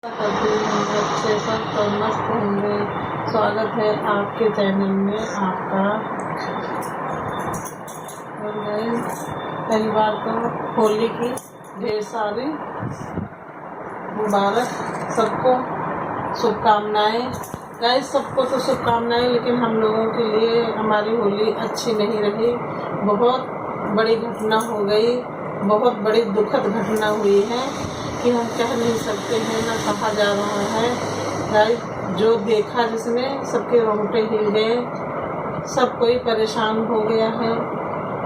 अच्छे सब तो मस्त होंगे। स्वागत है आपके चैनल में आपका। और गाइस, पहली बार तो होली की ढेर सारी मुबारक, सबको शुभकामनाएं। गाइस, सबको तो शुभकामनाएं, लेकिन हम लोगों के लिए हमारी होली अच्छी नहीं रही। बहुत बड़ी घटना हो गई, बहुत बड़ी दुखद घटना हुई है कि हम कह नहीं सकते हैं, ना कहा जा रहा है। गाइस, जो देखा जिसने, सबके रोंगटे हिल गए, सब कोई परेशान हो गया है।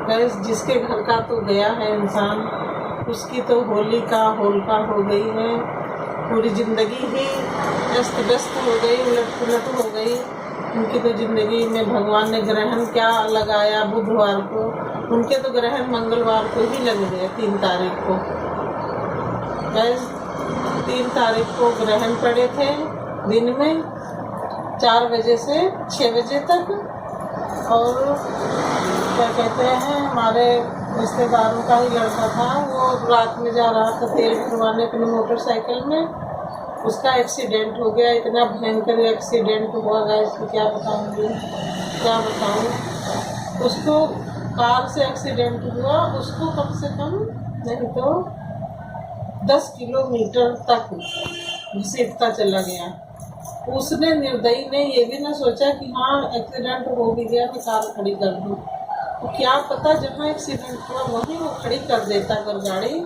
गाइस, जिसके घर का तो गया है इंसान, उसकी तो होली का होलिका हो गई है। पूरी ज़िंदगी ही अस्त व्यस्त हो गई, उलट पुलट हो गई उनकी तो ज़िंदगी में। भगवान ने ग्रहण क्या लगाया बुधवार को, उनके तो ग्रहण मंगलवार को ही लग गए, 3 तारीख को। गैस, 3 तारीख को ग्रहण पड़े थे दिन में 4 बजे से 6 बजे तक। और क्या कहते हैं, हमारे रिश्तेदारों का ही लड़का था, वो रात में जा रहा था तेल भरवाने अपनी मोटरसाइकिल में, उसका एक्सीडेंट हो गया। इतना भयंकर एक्सीडेंट हुआ गैस कि क्या बताऊँगी, क्या बताऊँ। उसको कार से एक्सीडेंट हुआ, उसको कम से कम नहीं तो 10 किलोमीटर तक घसीटता चला गया। उसने, निर्दयी ने, ये भी ना सोचा कि हाँ एक्सीडेंट हो भी गया तो कार खड़ी कर दूँ। तो क्या पता जहाँ एक्सीडेंट हुआ वहीं वो खड़ी कर देता अगर गाड़ी,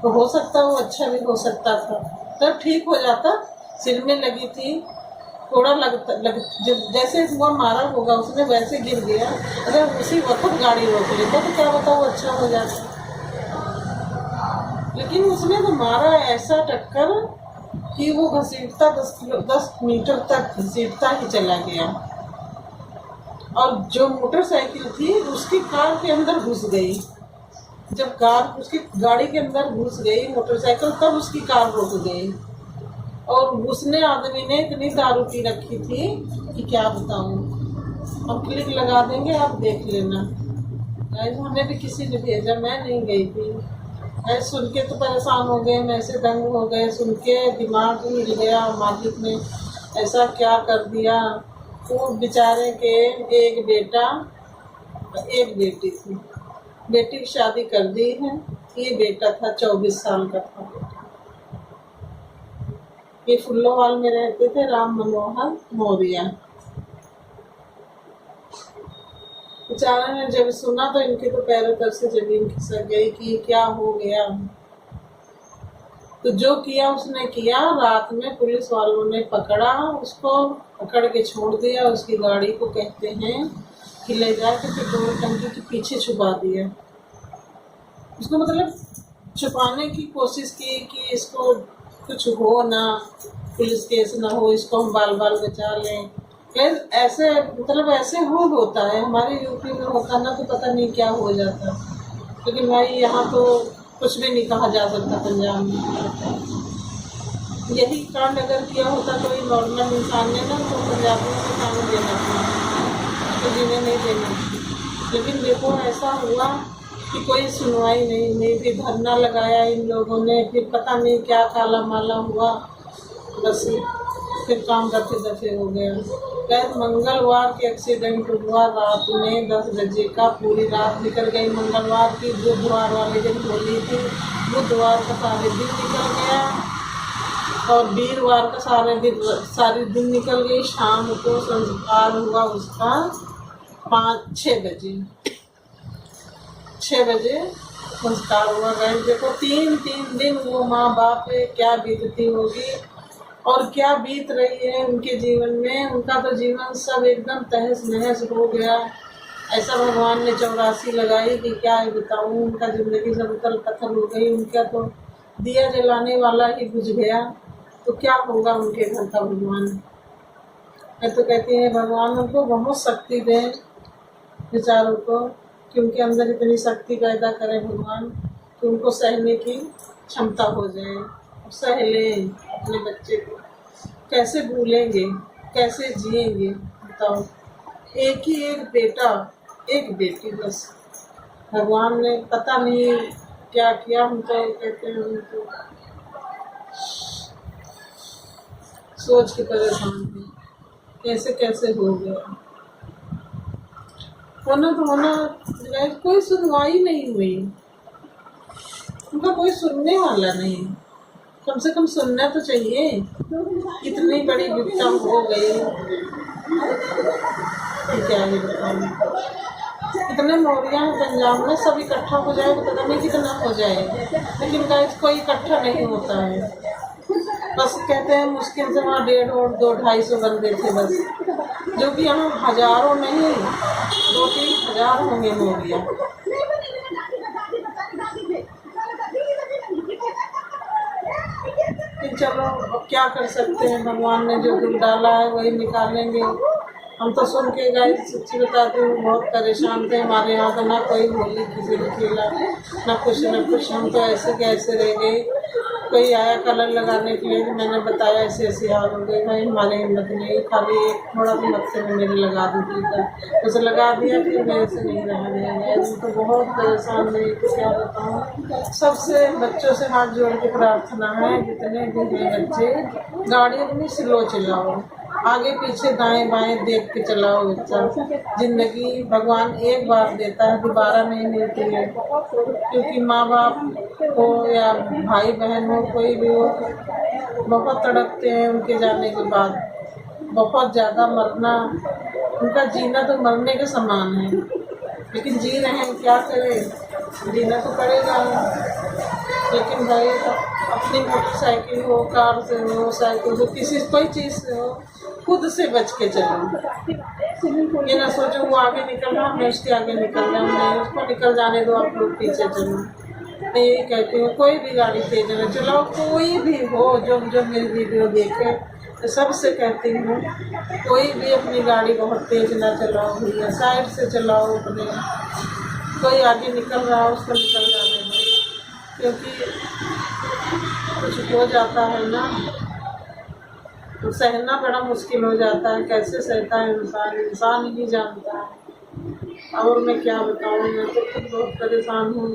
तो हो सकता वो अच्छा भी हो सकता था, तब ठीक हो जाता। सिर में लगी थी, थोड़ा जैसे हुआ मारा होगा उसने, वैसे गिर गया। अगर उसी वक्त गाड़ी रोक लेता तो क्या पता वो अच्छा हो जाता। लेकिन उसने तो मारा ऐसा टक्कर कि वो घसीटता 10 मीटर तक घसीटता ही चला गया। और जो मोटरसाइकिल थी उसकी कार के अंदर घुस गई। जब कार उसकी गाड़ी के अंदर घुस गई मोटरसाइकिल, तब उसकी कार रुक गई। और उसने, आदमी ने, इतनी दारू पी रखी थी कि क्या बताऊं। अब क्लिक लगा देंगे, आप देख लेना। हमें भी किसी ने भेजा, मैं नहीं गई थी। ऐसे सुन के तो परेशान हो गए, मैं ऐसे दंग हो गए, सुन के दिमाग हिल गया। मालिक ने ऐसा क्या कर दिया। वो बेचारे के एक बेटा, एक बेटी थी। बेटी की शादी कर दी है, ये बेटा था 24 साल का था। ये फुल्लोवाल में रहते थे, राम मनोहर मौर्य। बेचारे ने जब सुना तो इनके तो पैरों तक से जमीन खिसक गई कि क्या हो गया। तो जो किया उसने किया। रात में पुलिस वालों ने पकड़ा उसको, पकड़ के छोड़ दिया। उसकी गाड़ी को कहते हैं कि ले जाकर पेट्रोल टंकी के पीछे छुपा दिया। उसको मतलब छुपाने की कोशिश की कि इसको कुछ हो ना, पुलिस केस ना हो, इसको हम बाल बाल बचा लें। ऐसे मतलब ऐसे होता है। हमारे यूपी में होता ना तो पता नहीं क्या हो जाता। लेकिन भाई यहाँ तो कुछ भी नहीं कहा जा सकता। पंजाब में यही कांड अगर किया होता कोई नॉर्मल इंसान ने ना, तो पंजाबियों को काम देना था, तो जिन्हें नहीं देना। लेकिन देखो ऐसा हुआ कि कोई सुनवाई नहीं फिर धरना लगाया इन लोगों ने, फिर पता नहीं क्या काला माला हुआ, बस फिर काम दफे दफे हो गया। गैर मंगलवार के एक्सीडेंट हुआ रात में 10 बजे का, पूरी रात निकल गई मंगलवार की। बुधवार वाले दिन होली थी, बुधवार का सारे दिन निकल गया और वीरवार का सारे दिन निकल गई। शाम को संस्कार हुआ उसका 6 बजे संस्कार हुआ। गए देखो 3 दिन वो माँ बाप पे क्या बीतती होगी और क्या बीत रही है उनके जीवन में। उनका तो जीवन सब एकदम तहस नहस हो गया। ऐसा भगवान ने 84 लगाई कि क्या बताऊँ। उनका ज़िंदगी सब उथल पथल हो गई। उनका तो दिया जलाने वाला ही बुझ गया, तो क्या होगा उनके घर का। भगवान, मैं तो कहती है भगवान उनको बहुत शक्ति दें बेचारों को, कि उनके अंदर इतनी शक्ति पैदा करें भगवान कि उनको सहने की क्षमता हो जाए। सह लें अपने बच्चे को। कैसे भूलेंगे, कैसे जिएंगे बताओ। एक ही एक बेटा, एक बेटी, बस भगवान ने पता नहीं क्या किया। हम तो कहते हैं उनको सोच के परेशान हूँ, कैसे कैसे हो गया। होना तो होना, कोई सुनवाई नहीं हुई, उनका कोई सुनने वाला नहीं। कम से कम सुनना तो चाहिए। इतनी बड़ी विपदा हो गई, क्या ही बताऊँ। इतने मौरिया हैं पंजाब में, सब इकट्ठा हो जाए तो पता नहीं कितना हो जाए, लेकिन गाइस कोई इकट्ठा नहीं होता है। बस कहते हैं मुश्किल से वहाँ 150 और 200-250 बंदे थे बस, जो कि यहाँ हजारों नहीं 2-3 हजार होंगे मौरिया। चलो अब क्या कर सकते हैं, भगवान ने जो दुख डाला है वही निकालेंगे। हम तो सुन के गए, सच्ची बताती हूँ, बहुत परेशान थे। हमारे यहाँ तो ना कोई होली किसी ने खेला, ना कुछ न कुछ। हम तो ऐसे के ऐसे रह गए। कोई आया कलर लगाने के लिए, तो मैंने बताया ऐसे ऐसे हाल हो गए। भाई हमारे हिम्मत नहीं, खाली एक थोड़ा भी मत्थे में मेरे लगा दीजिए था, उसे लगा दिया, फिर मेरे से नहीं रहा गया। मैं तो बहुत परेशान हुई, क्या बताऊँ। सबसे बच्चों से हाथ जोड़ के प्रार्थना है, जितने भी हैं बच्चे, गाड़ी अपनी स्लो चलाओ, आगे पीछे दाएं बाएं देख के चलाओ। बच्चा जिंदगी भगवान एक बार देता है, दोबारा नहीं मिलती है। क्योंकि माँ बाप हो या भाई बहन हो, कोई भी हो, बहुत तड़पते हैं उनके जाने के बाद। बहुत ज़्यादा मरना, उनका जीना तो मरने के समान है, लेकिन जी रहे हैं, क्या करें, जीना तो पड़ेगा। लेकिन भाई अपनी मोटरसाइकिल हो, कार से हो, साइकिल हो, किसी कोई चीज़ से हो, खुद से बच के चलो। ये ना सोचो वो आगे निकल रहा, मैं उसके आगे निकल रहा हूँ, नहीं, उसको निकल जाने दो, आप लोग पीछे चलो। मैं यही कहती हूँ, कोई भी गाड़ी तेज न चलाओ, कोई भी हो जो मेरी वीडियो देखे, तो सबसे कहती हूँ, कोई भी अपनी गाड़ी बहुत तेज ना चलाओ भैया, साइड से चलाओ अपने। कोई आगे निकल रहा हो उसको निकल जाने दो, क्योंकि कुछ हो जाता है ना तो सहना बड़ा मुश्किल हो जाता है। कैसे सहता है इंसान ही जानता है। और मैं क्या बताऊँ, मैं तो खुद बहुत परेशान हूँ।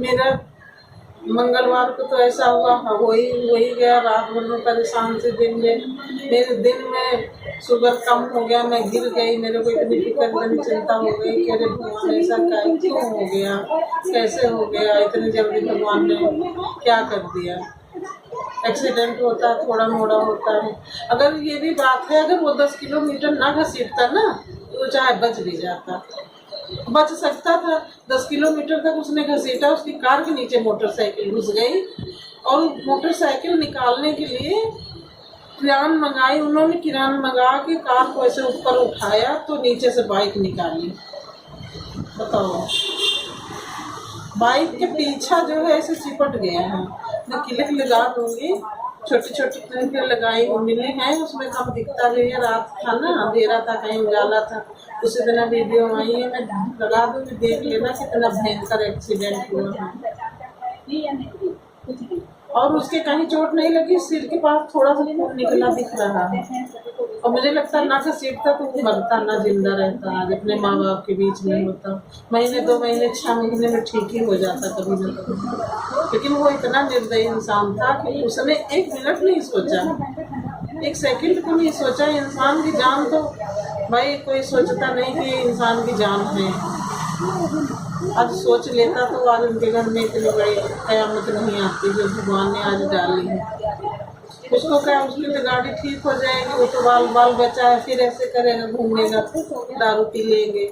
मेरा मंगलवार को तो ऐसा हुआ, वही गया, रात भर में परेशान से दिन में। मेरे दिन में शुगर कम हो गया, मैं गिर गई, मेरे को इतनी फिक्र चिंता हो गई कि अरे भगवान ऐसा क्यों हो गया, कैसे हो गया, इतनी जल्दी भगवान ने क्या कर दिया। एक्सीडेंट होता है, थोड़ा मोड़ा होता है। अगर ये भी बात है, अगर वो 10 किलोमीटर ना घसीटता ना, तो चाहे बच भी जाता, बच सकता था। 10 किलोमीटर तक उसने घसीटा, उसकी कार के नीचे मोटरसाइकिल घुस गई, और मोटरसाइकिल निकालने के लिए किरान मंगाई उन्होंने। किरान मंगा के कार को ऐसे ऊपर उठाया तो नीचे से बाइक निकाली। बताओ, बाइक के पीछा जो है ऐसे चिपट गया है। मैं क्लिप लगा दूंगी, छोटी छोटी क्लिप लगाई मिली हैं, उसमें कम दिखता भी है। रात था ना, अंधेरा था, कहीं उजाला था, उसी दिन वीडियो आई है, मैं लगा दूंगी, देख लेना कितना भयंकर एक्सीडेंट हुआ है। और उसके कहीं चोट नहीं लगी, सिर के पास थोड़ा सा खून निकला दिख रहा है। और मुझे लगता है ना घसीटता तो वो मरता, ना जिंदा रहता, आज अपने माँ बाप के बीच में होता। महीने 2 महीने 6 महीने में ठीक ही हो जाता कभी न कभी। लेकिन वो इतना निर्दयी इंसान था कि उसने 1 मिनट नहीं सोचा, 1 सेकंड को नहीं सोचा। इंसान की जान तो भाई कोई सोचता नहीं कि इंसान की जान है। आज सोच लेता तो आज उनके घर में इतनी बड़ी कयामत नहीं आती जो भगवान ने आज डाली है। उसको क्या, उसकी तो गाड़ी ठीक हो जाएगी, वो तो बाल बचा है, फिर ऐसे करेगा, घूमेगा, दारू पी लेंगे।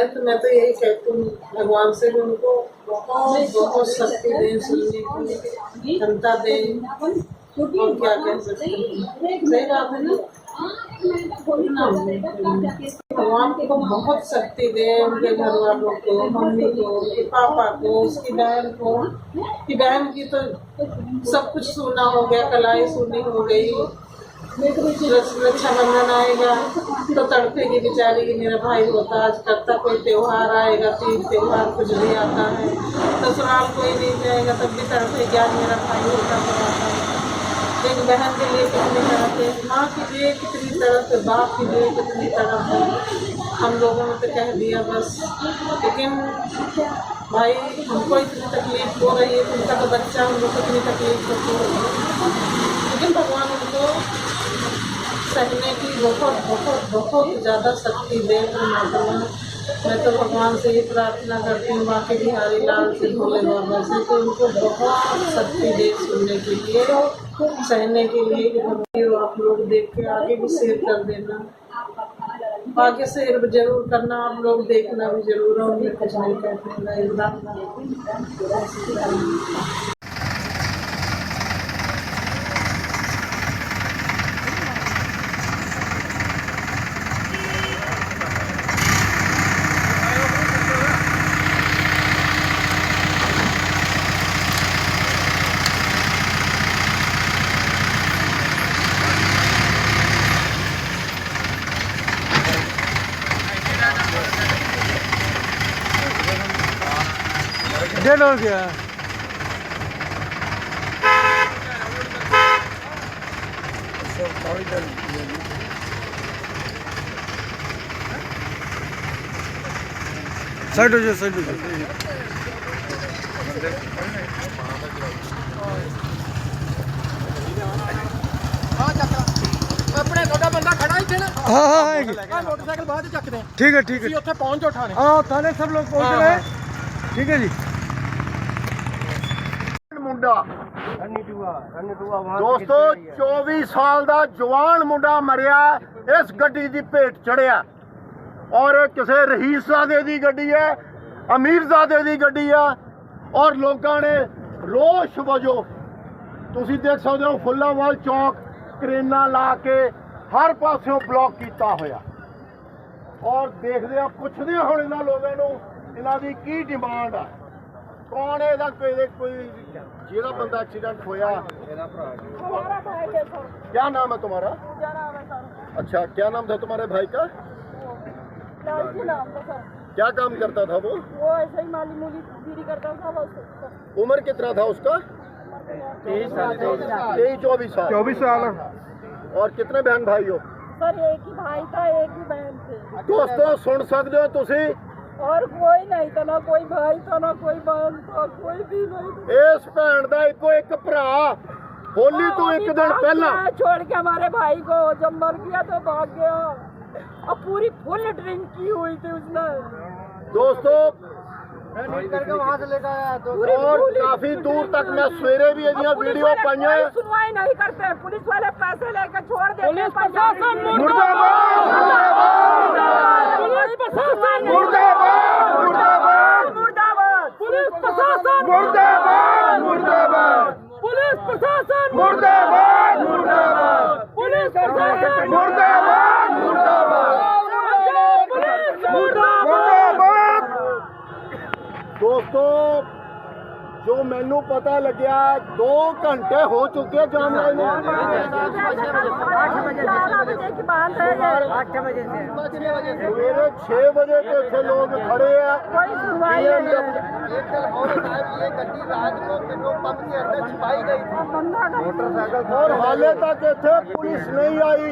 तो मैं तो यही कहती हूँ भगवान से भी उनको बहुत बहुत शक्ति दें, सुनने की क्षमता दें, और क्या कह सकते हैं। सही बात है ना, भगवान को बहुत शक्ति दे, उनके घर वालों को, मम्मी को, उनके पापा को, उसकी बहन को। कि बहन की तो सब कुछ सूना हो गया, कलाई सूनी हो गई। रक्षाबंधन आएगा तो तड़पेगी बेचारी कि मेरा भाई होता, आज करता। कोई त्योहार आएगा, तीज त्योहार कुछ भी आता है, ससुराल कोई नहीं जाएगा तब भी तड़पेगी, आज मेरा भाई होता तो आता। एक बहन के लिए कितनी तरफ है, माँ के लिए कितनी तरफ है, बाप के लिए कितनी तरफ है। हम लोगों ने तो कह दिया बस। लेकिन भाई हमको इतनी तकलीफ हो रही है, उनका तो बच्चा, उनको कितनी तकलीफ होती है। लेकिन भगवान उनको सहने की बहुत बहुत बहुत ज़्यादा शक्ति दे परमात्मा। मैं तो भगवान से ही प्रार्थना करती हूँ, बाकी बिहारी लाल से, भोले बाबा से, तो उनको बहुत शक्ति दे सुनने के लिए, सहने के लिए। कि आप लोग देख के आगे भी शेयर कर देना, आगे शेयर जरूर करना, आप लोग देखना भी जरूर। और मैं कुछ नहीं कहते हैं। डेढ़ हो गया। साइड हो जाए, साइड हो जाए। अपने थोड़ा बंदा खड़ा ही थे ना। हाँ हाँ आएगी। मोटरसाइकिल बाद ही चकते हैं। ठीक है ठीक है। उत्थे पहुंच जाओ थाने। हाँ थाने सब लोग पहुंच रहे हैं। ठीक है जी। ਮੁੰਡਾ ਦੋਸਤੋ 24 ਸਾਲ ਦਾ ਜਵਾਨ ਮੁੰਡਾ ਮਰਿਆ ਇਸ ਗੱਡੀ ਦੀ ਭੇਟ ਚੜਿਆ ਔਰ ਇਹ ਕਿਸੇ ਰਹੀਸਜ਼ਾਦੇ ਦੀ ਗੱਡੀ ਹੈ, ਅਮੀਰਜ਼ਾਦੇ ਦੀ ਗੱਡੀ ਆ ਔਰ ਲੋਕਾਂ ਨੇ ਰੋਸ਼ ਵਜੋਂ ਤੁਸੀਂ ਦੇਖ ਸਕਦੇ ਹੋ ਫੁੱਲਾਂਵਾਲ ਚੌਕ ਕਰੇਨਾਂ ਲਾ ਕੇ ਹਰ ਪਾਸਿਓਂ ਬਲੌਕ ਕੀਤਾ ਹੋਇਆ ਔਰ ਦੇਖਦੇ ਆ ਪੁੱਛਦੇ ਆ ਹੁਣ ਇਹਨਾਂ ਲੋਕਾਂ ਨੂੰ ਇਹਨਾਂ ਦੀ ਕੀ ਡਿਮਾਂਡ ਆ। कौन है इधर कोई जेड़ा बंदा एक्सीडेंट होया? क्या नाम है तुम्हारा? अच्छा, क्या नाम था तुम्हारे भाई का? क्या काम करता था वो ऐसे ही माली मूली बीड़ी करता था। उम्र कितना था उसका? 23-24 साल। 24 साल। और कितने बहन भाई हो? सर एक ही भाई था, एक ही बहन थे। दोस्तों सुन सकते हो तुसी, और कोई नहीं था, ना कोई भाई था, ना कोई बहन था, कोई भी नहीं था। इस भैन का इको एक भरा होली तो एक दिन पहला छोड़ के हमारे भाई को, जब मर गया तो भाग गया। अब पूरी फुल ड्रिंक की हुई थी उसने। दोस्तों करके वहां से लेकर आया तो और काफी दूर तक मैं सवेरे भी ये वीडियो पाइया। सुनवाई नहीं करते, पुलिस वाले पैसे लेकर छोड़ देते। पुलिस प्रशासन मुर्दाबाद, पुलिस प्रशासन मुर्दाबाद, मुर्दाबाद, पुलिस प्रशासन मुर्दाबाद, मुर्दाबाद, पुलिस प्रशासन मुर्दाबाद, मुर्दाबाद, पुलिस प्रशासन मुर्दाबाद, मुर्दाबाद। दोस्तों जो मैनू पता लग्या 2 घंटे हो चुके जाम लाइन में। 8 बजे से सवेरे 6 बजे के इतने लोग खड़े हैं। कोई सुनवाई और हाले तक इतने पुलिस नहीं आई।